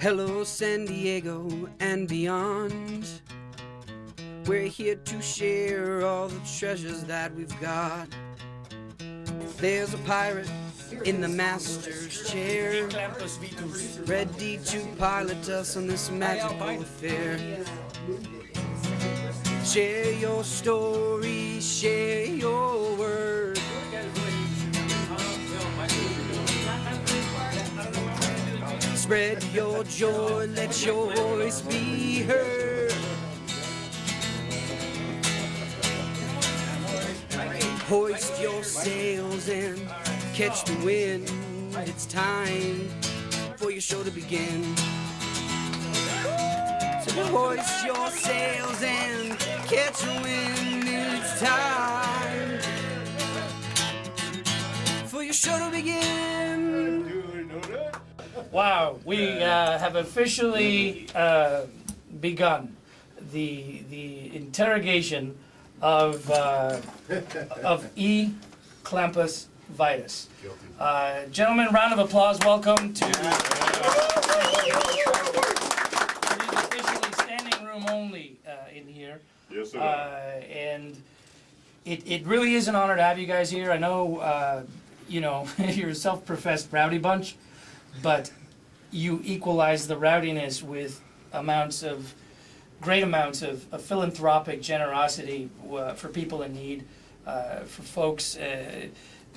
Hello, San Diego and beyond. We're here to share all the treasures that we've got. There's a pirate in the master's chair, Clampus Vitus. ready to pilot us on this magical affair. Share your story, share your word. Spread your joy, let your voice be heard. Hoist your sails and catch the wind. It's time for your show to begin. So hoist your sails and catch the wind. It's time for your show to begin. Wow, we have officially begun the interrogation of E. Clampus Vitus. Gentlemen, round of applause. Welcome to officially standing room only in here. Yes, sir. And it really is an honor to have you guys here. I know, you know, you're a self-professed rowdy bunch, but you equalize the rowdiness with great amounts of philanthropic generosity for people in need, for folks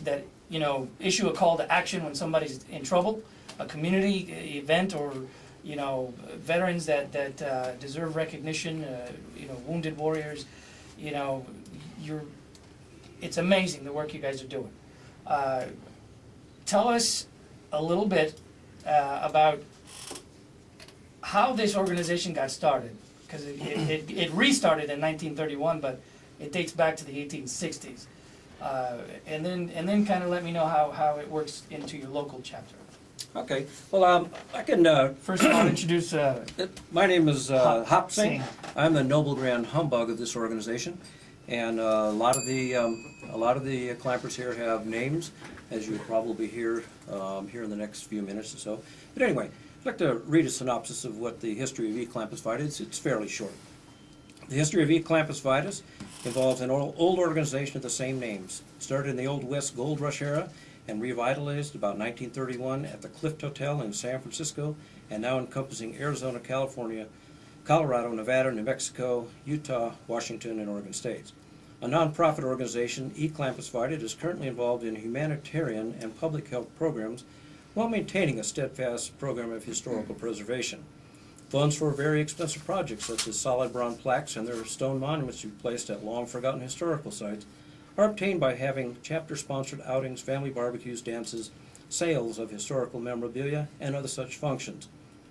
that, you know, issue a call to action when somebody's in trouble, a community event, or, you know, veterans that deserve recognition, you know, wounded warriors. You know, it's amazing the work you guys are doing. Tell us a little bit about how this organization got started, because it restarted in 1931, but it dates back to the 1860s. And then kind of let me know how it works into your local chapter. Okay. Well, I can. First of all, introduce. My name is Hop Singh. Singh. I'm the noble grand humbug of this organization, and a lot of the clampers here have names, as you'll probably hear here in the next few minutes or so. But anyway, I'd like to read a synopsis of what the history of E. Clampus Vitus. It's fairly short. The history of E. Clampus Vitus involves an old organization of the same names. Started in the Old West Gold Rush era and revitalized about 1931 at the Clift Hotel in San Francisco, and now encompassing Arizona, California, Colorado, Nevada, New Mexico, Utah, Washington, and Oregon states. A nonprofit organization, E. Clampus Vitus is currently involved in humanitarian and public health programs while maintaining a steadfast program of historical preservation. Funds for very expensive projects such as solid bronze plaques and their stone monuments to be placed at long-forgotten historical sites are obtained by having chapter-sponsored outings, family barbecues, dances, sales of historical memorabilia, and other such functions.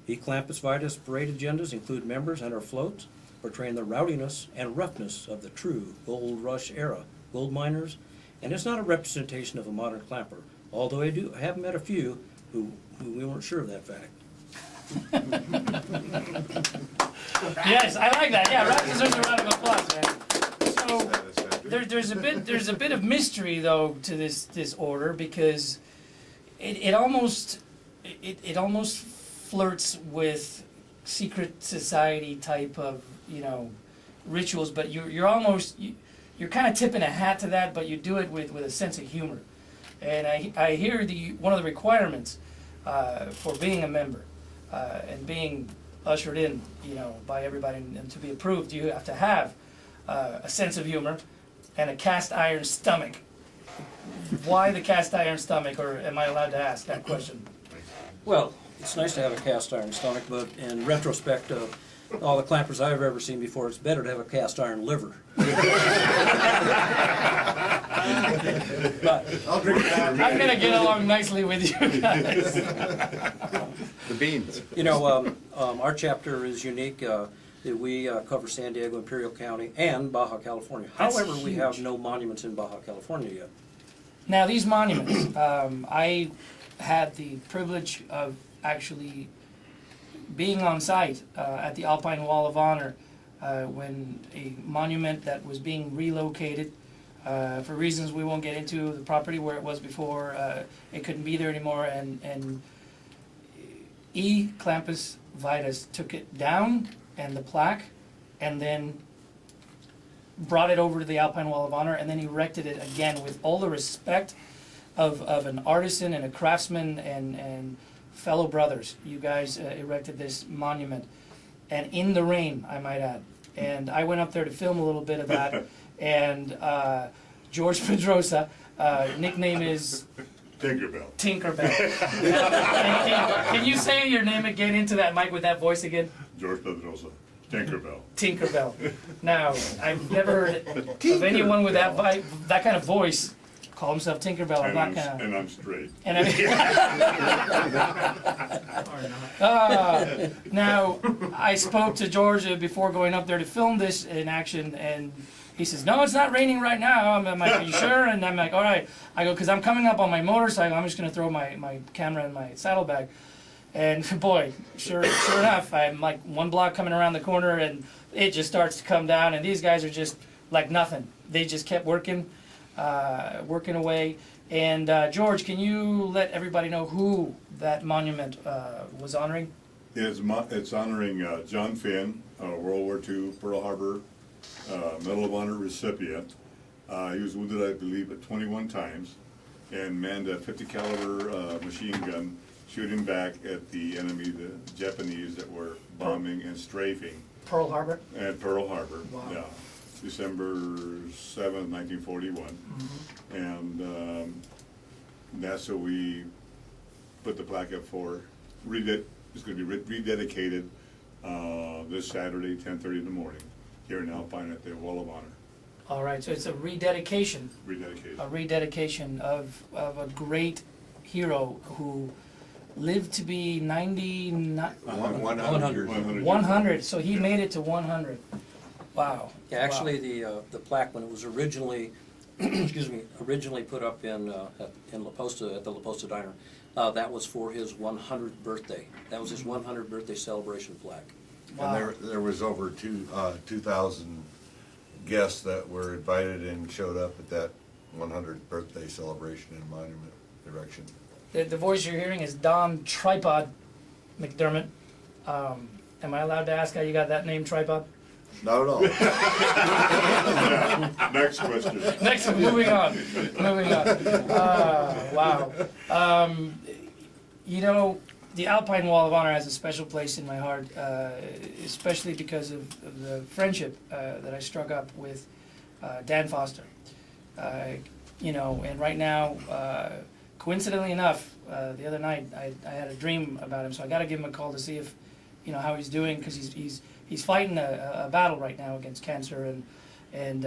E. Clampus Vitus parade agendas include members and our floats portraying the rowdiness and roughness of the true gold rush era gold miners, and it's not a representation of a modern clamper, although I have met a few who we weren't sure of that fact. Yes, I like that. Yeah, Rob deserves a round of applause, man. So there's a bit of mystery though to this order, because it almost flirts with secret society type of, you know, rituals, but you're kind of tipping a hat to that, but you do it with a sense of humor. And I hear one of the requirements for being a member and being ushered in, you know, by everybody and to be approved, you have to have a sense of humor and a cast iron stomach. Why the cast iron stomach, or am I allowed to ask that question? Well, it's nice to have a cast iron stomach, but in retrospect of all the clampers I've ever seen before, it's better to have a cast iron liver. But I'll drink that. I'm gonna get along nicely with you guys. The beans. you know, our chapter is unique. That we cover San Diego, Imperial County, and Baja California. That's However, we have huge. no monuments in Baja California yet. Now these monuments, I had the privilege of actually being on site at the Alpine Wall of Honor when a monument that was being relocated for reasons we won't get into, the property where it was before, it couldn't be there anymore, and E. Clampus Vitus took it down and the plaque, and then brought it over to the Alpine Wall of Honor, and then erected it again with all the respect of an artisan and a craftsman and fellow brothers. You guys erected this monument, and in the rain, I might add. And I went up there to film a little bit of that, and George Pedrosa, nickname is Tinkerbell. Tinkerbell. Can you say your name again into that mic with that voice again? George Pedrosa. Tinkerbell. Tinkerbell. Now, I've never heard of anyone with that kind of voice call himself Tinkerbell. I'm not gonna. And I'm straight. And now, I spoke to George before going up there to film this in action, and he says, "No, it's not raining right now." I'm like, "Are you sure?" And I'm like, "All right." I go, "Because I'm coming up on my motorcycle. I'm just going to throw my camera in my saddlebag." And boy, sure enough, I'm like one block coming around the corner, and it just starts to come down, and these guys are just like nothing. They just kept working away. And George, can you let everybody know who that monument was honoring? It's honoring John Finn, World War II Pearl Harbor Medal of Honor recipient. He was wounded, I believe, 21 times, and manned a 50 caliber machine gun, shooting back at the enemy, the Japanese that were bombing and strafing. Pearl Harbor? At Pearl Harbor, Wow. yeah. December 7th, 1941. Mm-hmm. And that's what we put the plaque up for. It's going to be rededicated this Saturday, 10:30 in the morning, here in Alpine at the Wall of Honor. All right, so it's a rededication. Rededication. A rededication of a great hero who lived to be 100. 100, so he made it to 100. Wow. Yeah, actually, the plaque, when it was originally, originally put up in La Posta, at the La Posta Diner, that was for his 100th birthday. That was his 100th birthday celebration plaque. Wow. And there was over 2,000 guests that were invited and showed up at that 100th birthday celebration and monument erection. The voice you're hearing is Don Tripod McDermott. Am I allowed to ask how you got that name, Tripod? Not at all. Next question. Next, moving on. Wow. You know, the Alpine Wall of Honor has a special place in my heart, especially because of the friendship that I struck up with Dan Foster. You know, and right now, coincidentally enough, the other night I had a dream about him, so I got to give him a call to see if, you know, how he's doing, because he's fighting a battle right now against cancer, and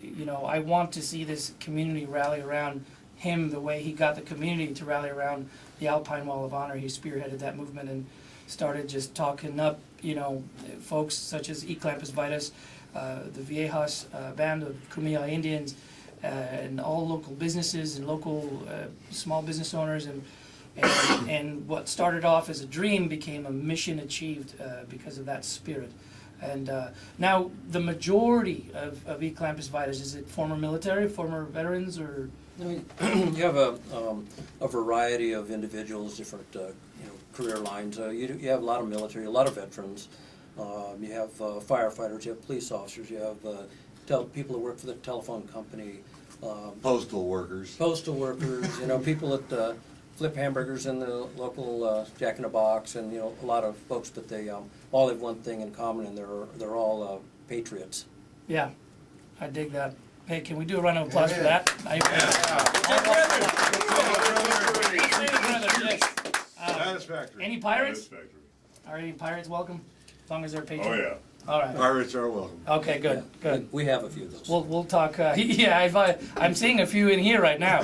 you know, I want to see this community rally around him the way he got the community to rally around the Alpine Wall of Honor. He spearheaded that movement and started just talking up, you know, folks such as Clampus Vitus, the Viejas band of Kumeyaw Indians, and all local businesses and local small business owners, and what started off as a dream became a mission achieved because of that spirit. And now the majority of Clampus Vitus, is it former military, former veterans, or? I mean, you have a variety of individuals, different career lines. You have a lot of military, a lot of veterans. You have firefighters, you have police officers, you have people who work for the telephone company. Postal workers. Postal workers, you know, people that flip hamburgers in the local Jack in the Box, and you know, a lot of folks, but they all have one thing in common, and they're all patriots. Yeah, I dig that. Hey, can we do a round of applause for that? Satisfactory. Any pirates? Satisfactory. Are any pirates welcome? As long as they're patriots. Oh, yeah. All right. Pirates are welcome. Okay, good, Yeah, good. We have a few of those. We'll talk. Yeah, I'm seeing a few in here right now.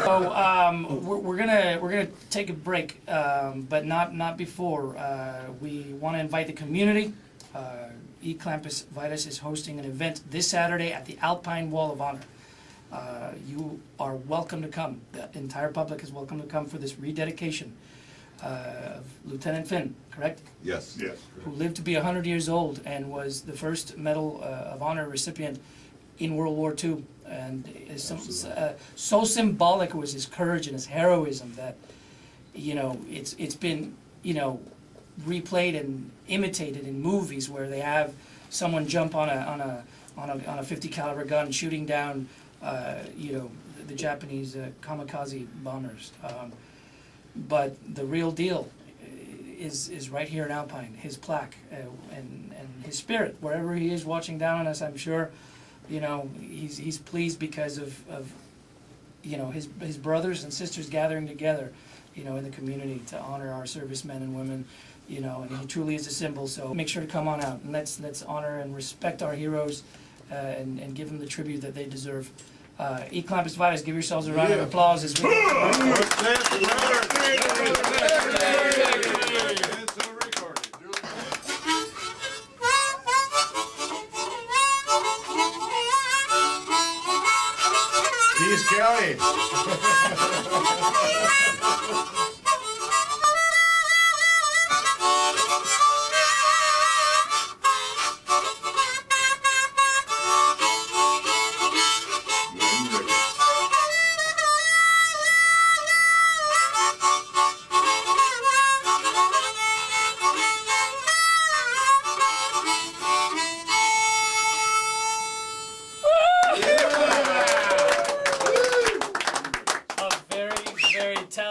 So we're gonna take a break, but not before. We want to invite the community. Clampus Vitus is hosting an event this Saturday at the Alpine Wall of Honor. You are welcome to come. The entire public is welcome to come for this rededication of Lieutenant Finn, correct? Yes. Yes. Who lived to be 100 years old and was the first Medal of Honor recipient in World War II. And is so symbolic was his courage and his heroism that, you know, it's been, you know, replayed and imitated in movies where they have someone jump on a 50 caliber gun shooting down the Japanese kamikaze bombers. But the real deal is right here in Alpine, his plaque and his spirit. Wherever he is watching down on us, I'm sure, he's pleased because of his brothers and sisters gathering together, in the community to honor our servicemen and women, and he truly is a symbol. So make sure to come on out and let's honor and respect our heroes and give them the tribute that they deserve. Clampus Vitus, give yourselves a round of applause as we East County.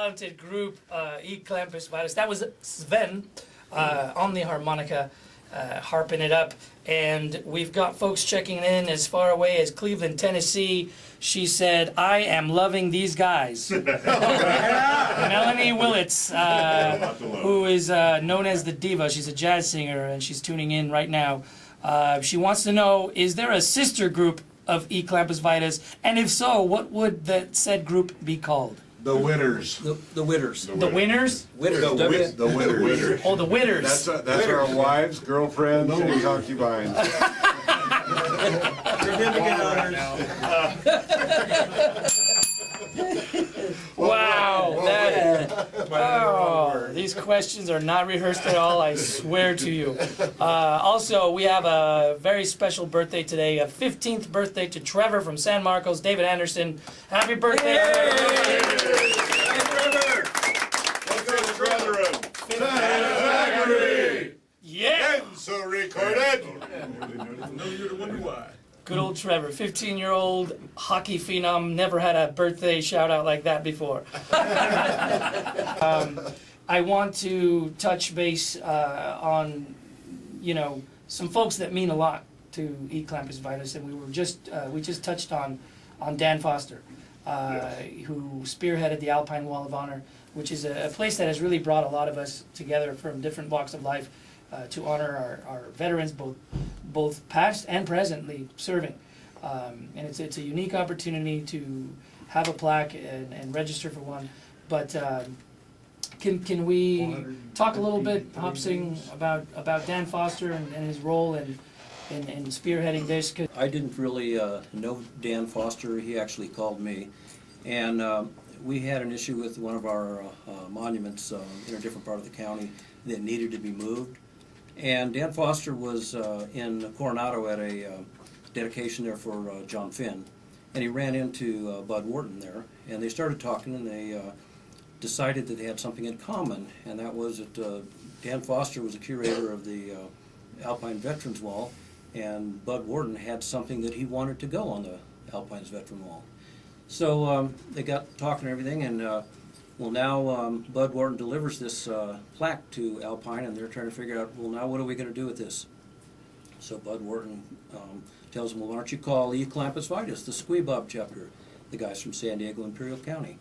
talented group, Clampus Vitus. That was Sven on the harmonica, harping it up. And we've got folks checking in as far away as Cleveland, Tennessee. She said, "I am loving these guys." Melanie Willits, who is known as the Diva. She's a jazz singer, and she's tuning in right now. She wants to know, is there a sister group of Clampus Vitus? And if so, what would that said group be called? The Winners. The Winners. The Winners? Winners. The Winners. Oh, the Winners. That's our wives, girlfriends, and concubines. Certificate honors. Wow. These questions are not rehearsed at all, I swear to you. Also, we have a very special birthday today, a 15th birthday to Trevor from San Marcos, David Anderson. Happy birthday, Trevor! Yeah! So recorded. Good old Trevor, 15-year-old hockey phenom, never had a birthday shout out like that before. I want to touch base on, some folks that mean a lot to Clampus Vitus, and we just touched on Dan Foster, who spearheaded the Alpine Wall of Honor, which is a place that has really brought a lot of us together from different walks of life to honor our veterans, both past and presently serving. And it's a unique opportunity to have a plaque and register for one. But can we talk a little bit, Hopsing, about Dan Foster and his role in spearheading this? I didn't really know Dan Foster. He actually called me. And we had an issue with one of our monuments in a different part of the county that needed to be moved. And Dan Foster was in Coronado at a dedication there for John Finn, and he ran into Bud Wharton there, and they started talking, and they decided that they had something in common, and that was that Dan Foster was a curator of the Alpine Veterans Wall, and Bud Wharton had something that he wanted to go on the Alpine's Veteran Wall. So they got talking and everything, and well, now Bud Wharton delivers this plaque to Alpine, and they're trying to figure out, well, now what are we going to do with this? So Bud Wharton tells them, well, why don't you call Clampus Vitus, the Squibob chapter, the guys from San Diego Imperial County.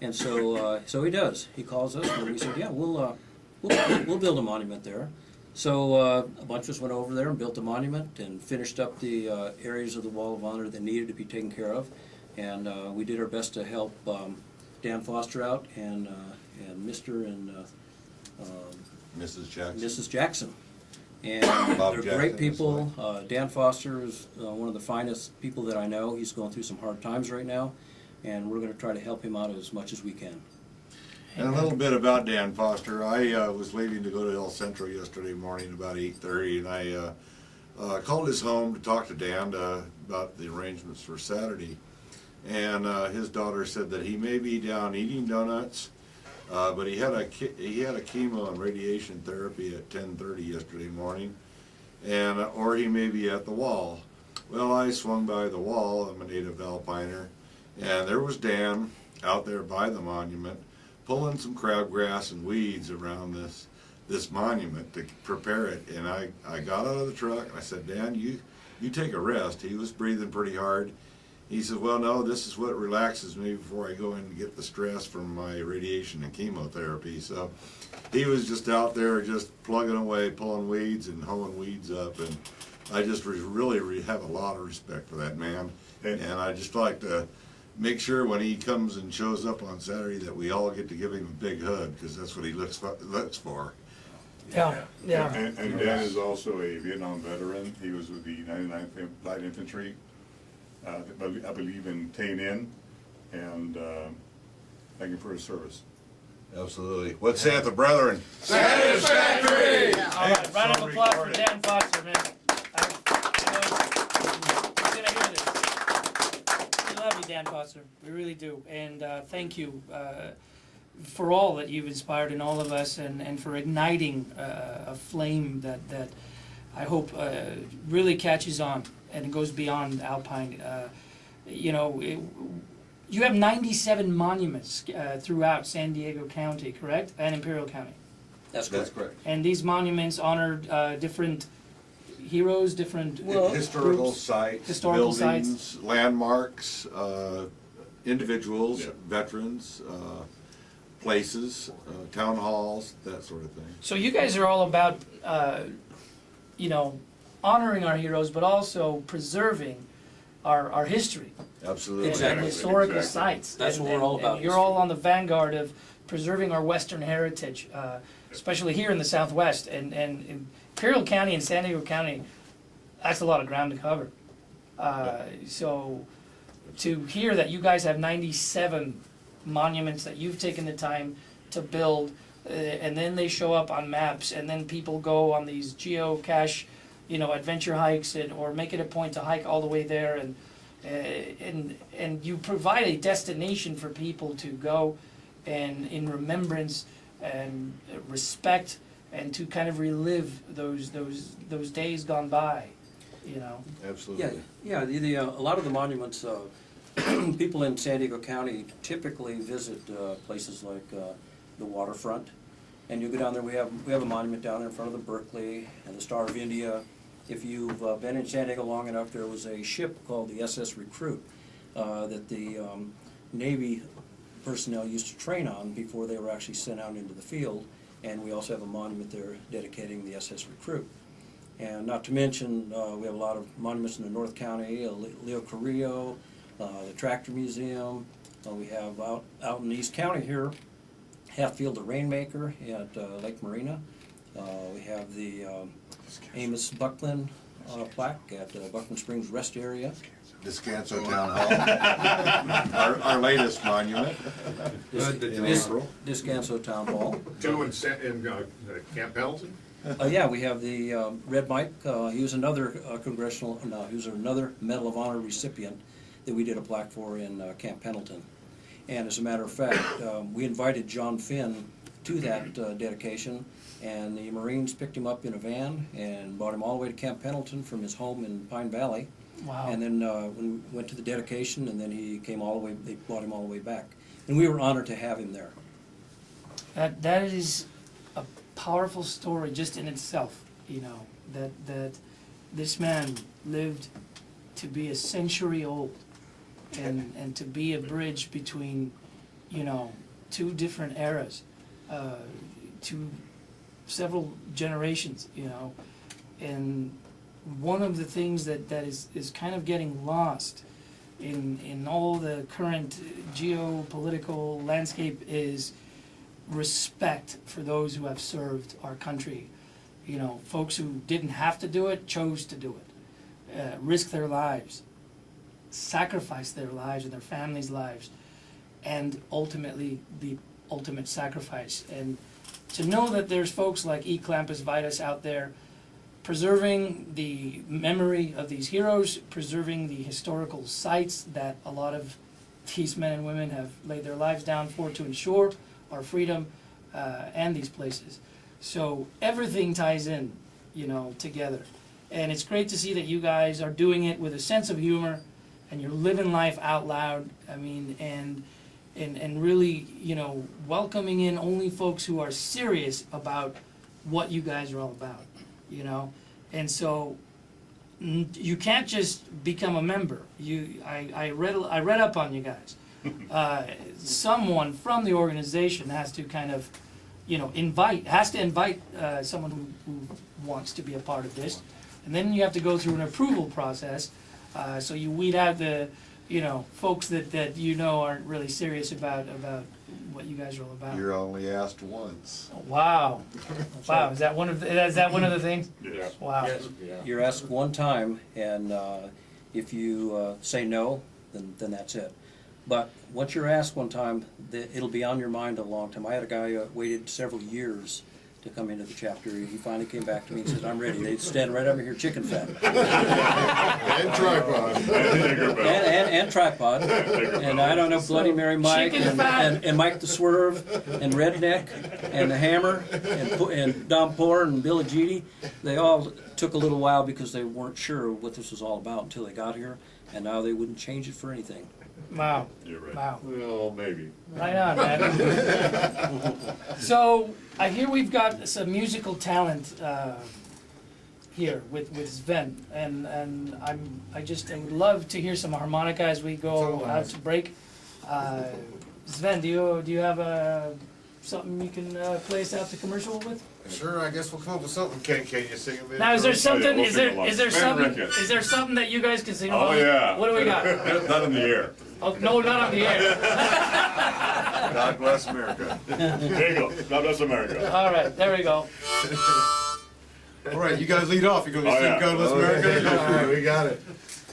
And so so he does. He calls us, and we said, yeah, we'll build a monument there. So a bunch of us went over there and built a monument and finished up the areas of the Wall of Honor that needed to be taken care of. And we did our best to help Dan Foster out and Mr. and Mrs. Jackson. Mrs. Jackson. And Bob they're Jackson great is people. Dan Foster is one of the finest people that I know. He's going through some hard times right now, and we're going to try to help him out as much as we can. And a little bit about Dan Foster. I was leaving to go to El Centro yesterday morning about 8:30, and I called his home to talk to Dan about the arrangements for Saturday. And his daughter said that he may be down eating donuts But he had a chemo and radiation therapy at 10:30 yesterday morning, and or he may be at the wall. Well, I swung by the wall. I'm a native Alpiner, and there was Dan out there by the monument, pulling some crabgrass and weeds around this monument to prepare it. And I got out of the truck and I said, Dan, you take a rest. He was breathing pretty hard. He said, well, no, this is what relaxes me before I go in and get the stress from my radiation and chemotherapy. So he was just out there just plugging away, pulling weeds and hoeing weeds up. And I just really have a lot of respect for that man. And I just like to make sure when he comes and shows up on Saturday that we all get to give him a big hug, because that's what he looks for. Yeah. And Dan is also a Vietnam veteran. He was with the 99th Light Infantry, I believe in Tay Ninh, and thank you for his service. Absolutely. What saith the brethren? Satisfactory! All right, round of applause for Dan Foster, man. He's gonna hear this. We love you, Dan Foster. We really do. And thank you for all that you've inspired in all of us, and for igniting a flame that I hope really catches on and goes beyond Alpine. You have 97 monuments throughout San Diego County, correct? And Imperial County. That's correct. And these monuments honored different heroes, different Historical groups, sites, historical buildings, sites. landmarks, individuals, Yeah. veterans, places, town halls, that sort of thing. So you guys are all about, honoring our heroes, but also preserving our history. Absolutely. Exactly. And historical Exactly. sites. That's And- what we're all and about, you're history. all on the vanguard of preserving our Western heritage, especially here in the Southwest. And Imperial County and San Diego County, that's a lot of ground to cover. So to hear that you guys have 97 monuments that you've taken the time to build, and then they show up on maps, and then people go on these geocache, adventure hikes, or make it a point to hike all the way there, and you provide a destination for people to go and in remembrance and respect, and to kind of relive those days gone by, Absolutely. Yeah. A lot of the monuments, people in San Diego County typically visit places like the waterfront, and you go down there. We have a monument down there in front of the Berkeley and the Star of India. If you've been in San Diego long enough, there was a ship called the SS Recruit that the Navy personnel used to train on before they were actually sent out into the field. And we also have a monument there dedicating the SS Recruit. And not to mention, we have a lot of monuments in the North County, Leo Carrillo, the Tractor Museum. We have out in East County here, Hatfield the Rainmaker at Lake Marina. We have the Amos Buckland plaque at Buckland Springs Rest Area. Descanso Town Hall, our latest monument. In April. Descanso Town Hall. Two in Camp Pendleton? Yeah, we have the Red Mike. He was another he was another Medal of Honor recipient that we did a plaque for in Camp Pendleton. And as a matter of fact, we invited John Finn to that dedication, and the Marines picked him up in a van and brought him all the way to Camp Pendleton from his home in Pine Valley. Wow. And then when we went to the dedication, and then he came all the way, they brought him all the way back. And we were honored to have him there. That is a powerful story just in itself, that this man lived to be a century old, and to be a bridge between, two different eras, to several generations, and one of the things that is kind of getting lost in all the current geopolitical landscape is respect for those who have served our country. Folks who didn't have to do it, chose to do it, risk their lives, sacrifice their lives and their families' lives, and ultimately the ultimate sacrifice. And to know that there's folks like Clampus Vitus out there preserving the memory of these heroes, preserving the historical sites that a lot of these men and women have laid their lives down for to ensure our freedom, and these places. So everything ties in, you know, together. And it's great to see that you guys are doing it with a sense of humor, and you're living life out loud. I mean, and really, you know, welcoming in only folks who are serious about what you guys are all about, you know. And so you can't just become a member. I read up on you guys. Someone from the organization has to kind of, you know, invite someone who wants to be a part of this, and then you have to go through an approval process. So you weed out the, you know, folks that you know aren't really serious about what you guys are all about. You're only asked once. Wow, wow, is that one of the things? Yeah. Wow. You're asked one time, and if you say no, then that's it. But once you're asked one time, it'll be on your mind a long time. I had a guy waited several years to come into the chapter. He finally came back to me and said, "I'm ready." They stand right over here, chicken fat. And tripod. And tripod. And I don't know, Bloody Mary Mike and Mike the Swerve and Redneck and the Hammer and Don Poor and Billy Jeedy. They all took a little while because they weren't sure what this was all about until they got here, and now they wouldn't change it for anything. Wow. You're right. Wow. Well, maybe. Right on, man. So I hear we've got some musical talent here with Sven, and I would love to hear some harmonica as we go out to break. Sven, do you have something you can play us out to commercial with? Sure, I guess we'll come up with something. Can you sing a bit? Now, is there something? we'll Is sing there along. is there Sven something? Rickett. Is there something that you guys can sing? Oh along? yeah. What do we got? Not in the air. Oh, no, not on the air. God bless America. There you go. God bless America. All right, there we go. All right, you guys lead off. You're going to Oh, sing yeah. God Bless Okay, America? all right, we got it.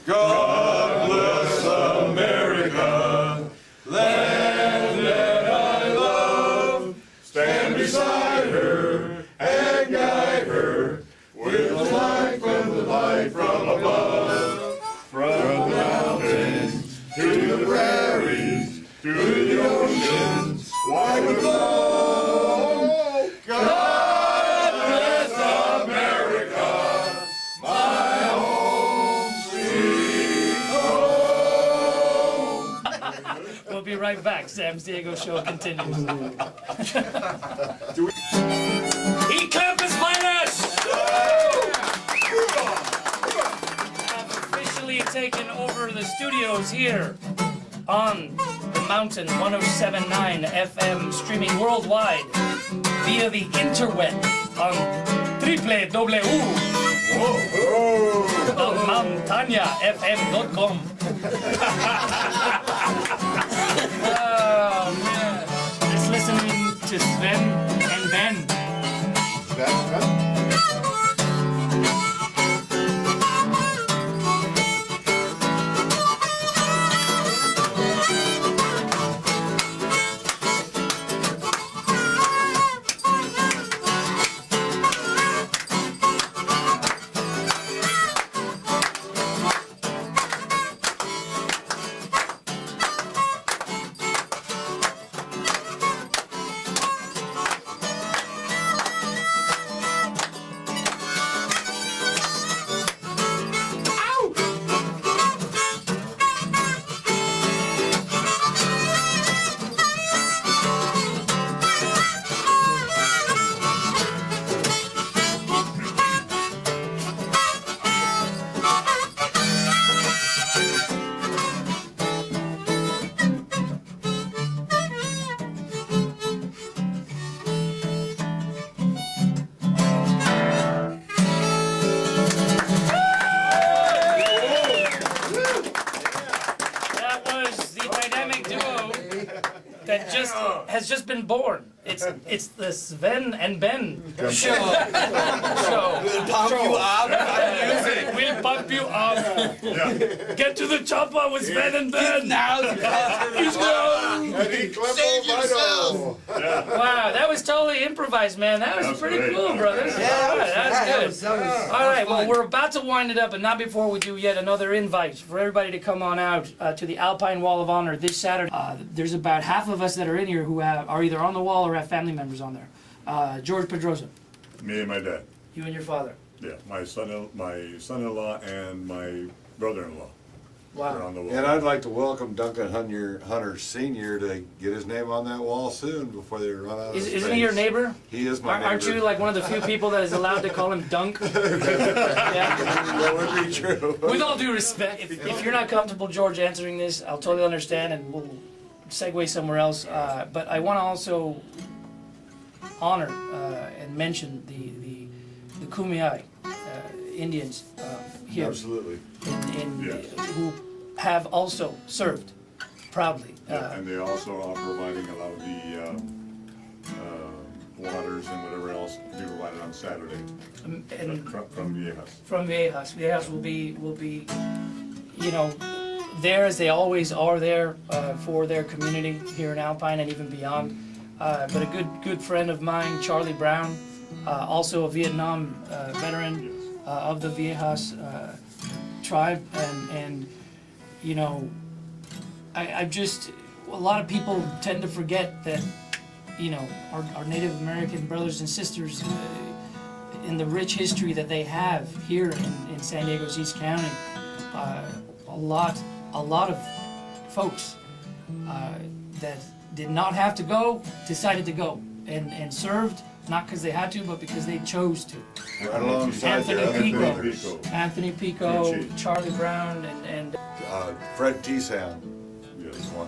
God bless America, land that I love. Stand Beside her and guide her with the light from above. from the mountains To the prairies, to the oceans, wide with flow. God bless America, my home sweet home. We'll be right back. Sam's Diego Show continues. Clampus Vitus! Have officially taken over the studios here on the Mountain 107.9 FM, streaming worldwide via the interweb on www.montaniafm.com. Oh man, just listening to Sven and Ben. Has just been born. It's the Sven and Ben show. We'll pump you up. We'll pump you up. Get to the chopper with Sven and Ben. Now, He's gone. Save yourself. Wow, that was totally really improvised, man. That was That's pretty great. cool, brothers. Yeah, All right, that's good. All right, well, fun. we're about to wind it up, but not before we do yet another invite for everybody to come on out to the Alpine Wall of Honor this Saturday. There's about half of us that are in here who are either on the wall or have family members on there. George Pedrosa, Me and my dad. you and your father. Yeah, my son-in-law and my brother-in-law are Wow. on the wall. And I'd like to welcome Duncan Hunter Senior to get his name on that wall soon before they run out of space. Isn't he your neighbor? He is my neighbor. Aren't you like one of the few people that is allowed to call him Dunk? Yeah. That would be true. With all due respect, if you're not comfortable, George, answering this, I'll totally understand, and we'll segue somewhere else. But I want to also honor and mention the Kumeyaay Indians here, Absolutely. Yes. who have also served proudly. Yeah, and they also are providing a lot of the waters and whatever else to be provided on Saturday And from Viejas. from Viejas. Viejas will be, you know, there as they always are there for their community here in Alpine and even beyond. But a good friend of mine, Charlie Brown, also a Vietnam veteran of the Viejas tribe, and you know, I just, a lot of people tend to forget that, you know, our Native American brothers and sisters, in the rich history that they have here in San Diego's East County, a lot of folks that did not have to go decided to go and served, not because they had to, but because they chose to. Right alongside Anthony their other Pico. brothers. Anthony Pico, Richie. Charlie Brown, and Fred T-Sound Yes. is one.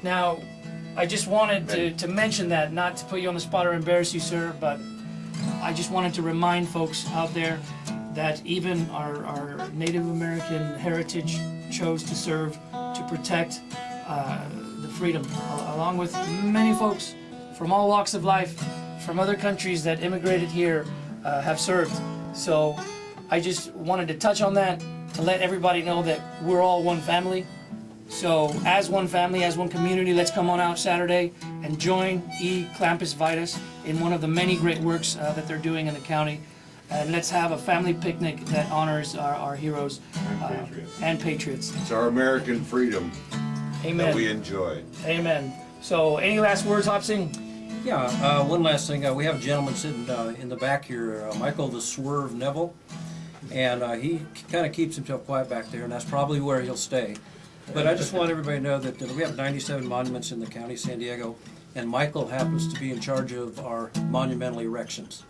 now, I just wanted to mention that, not to put you on the spot or embarrass you, sir, but I just wanted to remind folks out there that even our Native American heritage chose to serve, to protect the freedom, along with many folks from all walks of life, from other countries that immigrated here, have served. So I just wanted to touch on that, to let everybody know that we're all one family. So as one family, as one community, let's come on out Saturday and join Clampus Vitus in one of the many great works that they're doing in the county. And let's have a family picnic that honors our heroes and patriots. It's our American freedom that we Amen. enjoy. Amen. So any last words, Hopsing? Yeah, one last thing. We have a gentleman sitting in the back here, Michael the Swerve Neville, and he kind of keeps himself quiet back there, and that's probably where he'll stay. But I just want everybody to know that we have 97 monuments in the county of San Diego, and Michael happens to be in charge of our monumental erections.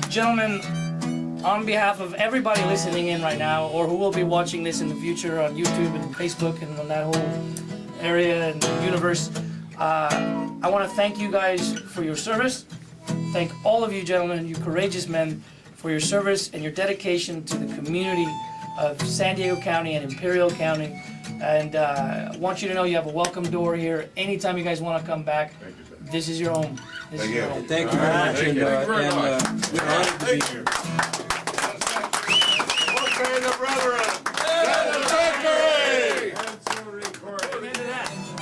Gentlemen, on behalf of everybody listening in right now, or who will be watching this in the future on YouTube and Facebook and on that whole area and universe, I want to thank you guys for your service. Thank all of you gentlemen, you courageous men, for your service and your dedication to the community of San Diego County and Imperial County. And I want you to know you have a welcome door here anytime you guys want to come back. Thank you, sir. This is your home. This is your home. Thank you very much, and we're honored to be here.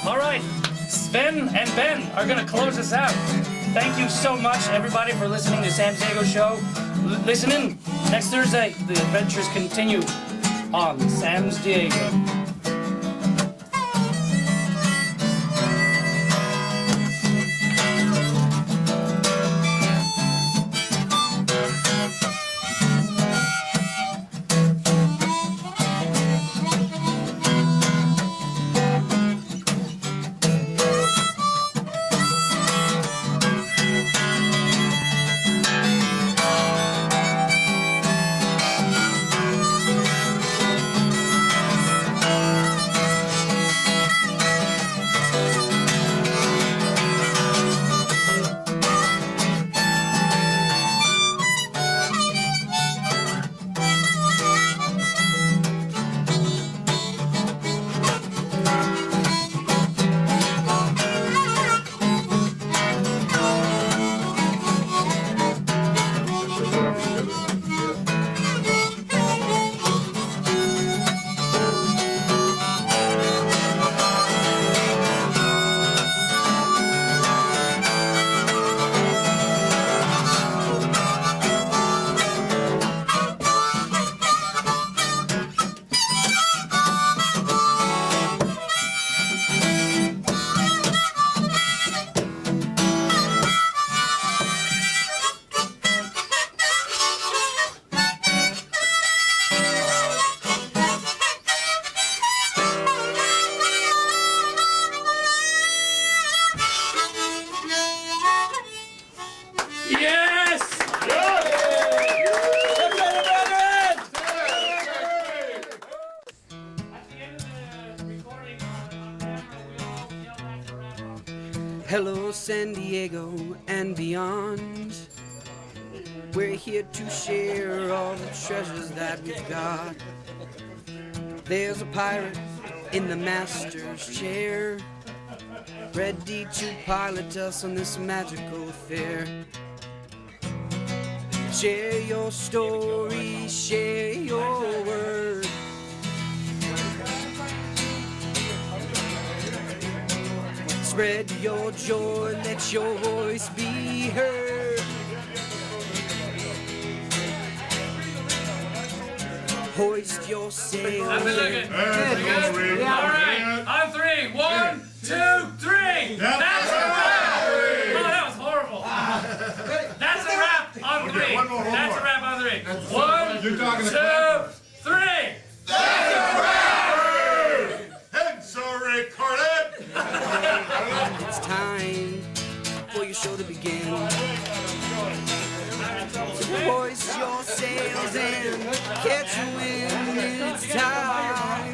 All right, Sven and Ben are going to close us out. Thank you so much, everybody, for listening to Sam Diego Show. Listen in next Thursday. The adventures continue on Sam's Diego. Hello, San Diego and beyond. We're here to share all the treasures that we've got. There's a pirate in the master's chair, ready to pilot us on this magical affair. Share your story, share your word. Spread your joy, let your voice be heard. Hoist your sail. I've been looking. Good. All right, on 3. 1, 2, 3. That's a wrap. Oh, that was horrible. That's a wrap on 3. Okay, one more. That's a wrap on 3. 1, You're talking 2, to 3. And sorry, Cornet. It's time for your show to begin. So hoist your sails and catch a wind. It's time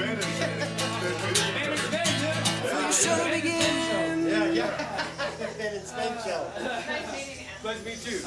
for your show to begin. It's Ben and Spank show. Nice to meet you.